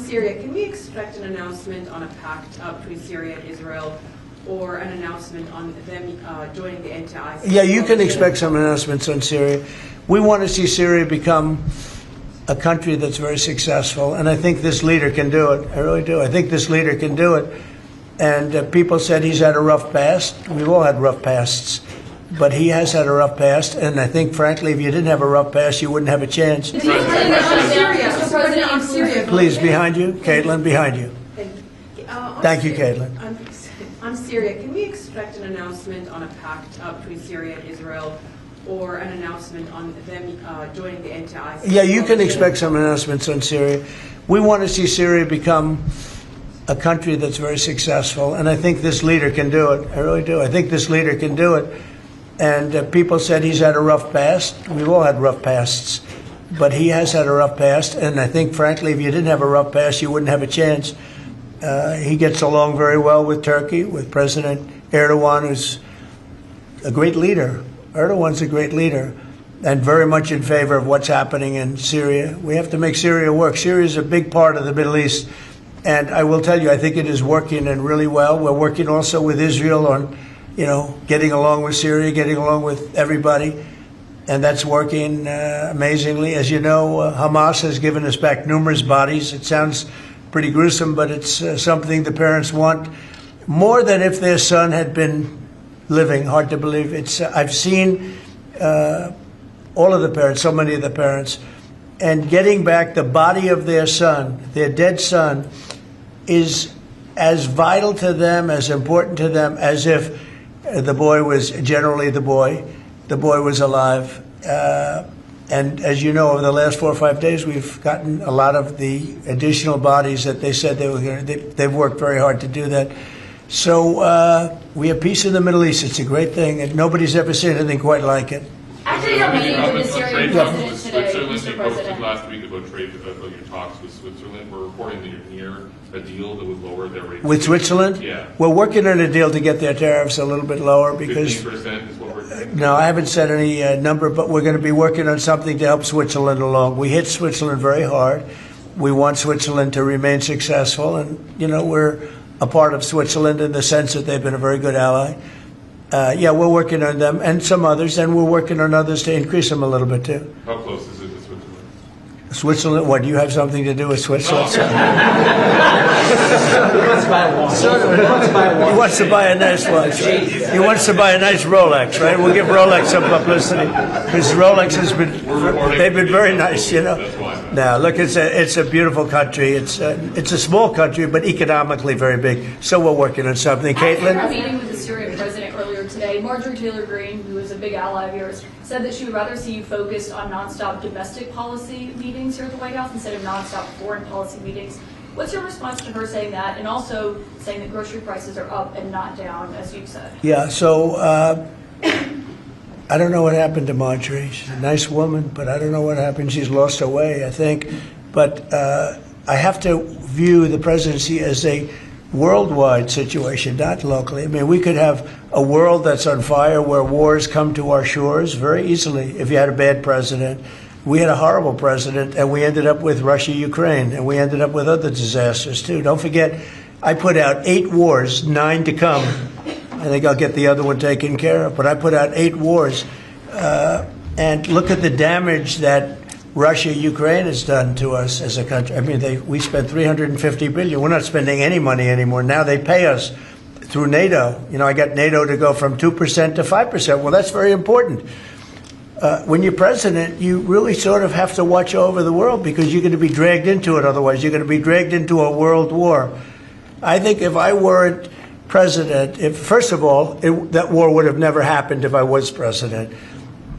Syria, can we expect an announcement on a pact between Syria and Israel, or an announcement on them joining the end to ISIS? Yeah, you can expect some announcements on Syria. We want to see Syria become a country that's very successful, and I think this leader can do it. I really do. I think this leader can do it. And people said he's had a rough past. We've all had rough pasts. But he has had a rough past, and I think, frankly, if you didn't have a rough past, you wouldn't have a chance. Mr. President, on Syria. Please, behind you. Caitlin, behind you. Thank you, Caitlin. On Syria, can we expect an announcement on a pact between Syria and Israel, or an announcement on them joining the end to ISIS? Yeah, you can expect some announcements on Syria. We want to see Syria become a country that's very successful, and I think this leader can do it. I really do. I think this leader can do it. And people said he's had a rough past. We've all had rough pasts. But he has had a rough past, and I think, frankly, if you didn't have a rough past, you wouldn't have a chance. He gets along very well with Turkey, with President Erdogan, who's a great leader. Erdogan's a great leader, and very much in favor of what's happening in Syria. We have to make Syria work. Syria is a big part of the Middle East, and I will tell you, I think it is working and really well. We're working also with Israel on, getting along with Syria, getting along with everybody, and that's working amazingly. As you know, Hamas has given us back numerous bodies. It sounds pretty gruesome, but it's something the parents want more than if their son had been living. Hard to believe. I've seen all of the parents, so many of the parents, and getting back the body of their son, their dead son, is as vital to them, as important to them, as if the boy was generally the boy was alive. And as you know, over the last 4 or 5 days, we've gotten a lot of the additional bodies that they said they were going to. They've worked very hard to do that. So we have peace in the Middle East. It's a great thing, and nobody's ever seen anything quite like it. After your meeting with the Syrian president today, Switzerland, Mr. you posted President. last week about your talks with Switzerland. We're reporting that you're near a deal that would lower their rate. With Switzerland? Yeah. We're working on a deal to get their tariffs a little bit lower because 15% is what we're doing. no, I haven't said any number, but we're going to be working on something to help Switzerland along. We hit Switzerland very hard. We want Switzerland to remain successful, and we're a part of Switzerland in the sense that they've been a very good ally. Yeah, we're working on them and some others, and we're working on others to increase them a little bit too. How close is it to Switzerland? Switzerland? What, do you have something to do with Switzerland? No. He wants to buy a watch. He wants to buy a nice watch. Right? He wants to buy a nice Rolex, right? We'll give Rolex some publicity because Rolex has they've been very nice, Now, look, it's a beautiful country. It's a small country, but economically very big. So we're working on something. Caitlin? After a meeting with the Syrian president earlier today, Marjorie Taylor Greene, who is a big ally of yours, said that she would rather see you focused on nonstop domestic policy meetings here at the White House instead of nonstop foreign policy meetings. What's your response to her saying that, and also saying that grocery prices are up and not down, as you've said? Yeah, so I don't know what happened to Marjorie. She's a nice woman, but I don't know what happened. She's lost her way, I think. But I have to view the presidency as a worldwide situation, not locally. I mean, we could have a world that's on fire where wars come to our shores very easily if you had a bad president. We had a horrible president, and we ended up with Russia, Ukraine, and we ended up with other disasters, too. Don't forget, I put out 8 wars, 9 to come. I think I'll get the other one taken care of, but I put out 8 wars. And look at the damage that Russia, Ukraine has done to us as a country. I mean, we spent $350 billion. We're not spending any money anymore. Now they pay us through NATO. I got NATO to go from 2% to 5%. Well, that's very important. When you're president, you really sort of have to watch over the world because you're going to be dragged into it. Otherwise, you're going to be dragged into a world war. I think if I weren't president, first of all, that war would have never happened if I was president.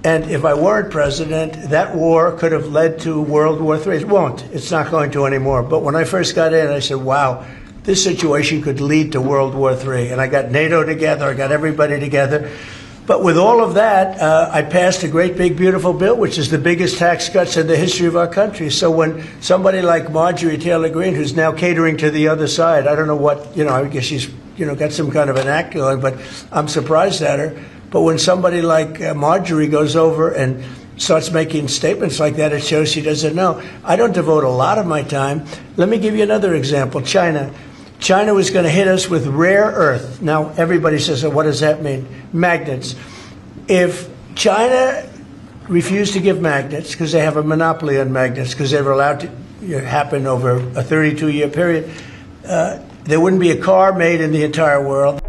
And if I weren't president, that war could have led to World War III. It won't. It's not going to anymore. But when I first got in, I said, wow, this situation could lead to World War III. And I got NATO together. I got everybody together. But with all of that, I passed a great, big, beautiful bill, which is the biggest tax cuts in the history of our country. So when somebody like Marjorie Taylor Greene, who's now catering to the other side, I don't know what, I guess she's, got some kind of an act going, but I'm surprised at her. But when somebody like Marjorie goes over and starts making statements like that, it shows she doesn't know. I don't devote a lot of my time. Let me give you another example. China. China was going to hit us with rare earth. Now, everybody says, oh, what does that mean? Magnets. If China refused to give magnets, because they have a monopoly on magnets, because they were allowed to happen over a 32-year period, there wouldn't be a car made in the entire world.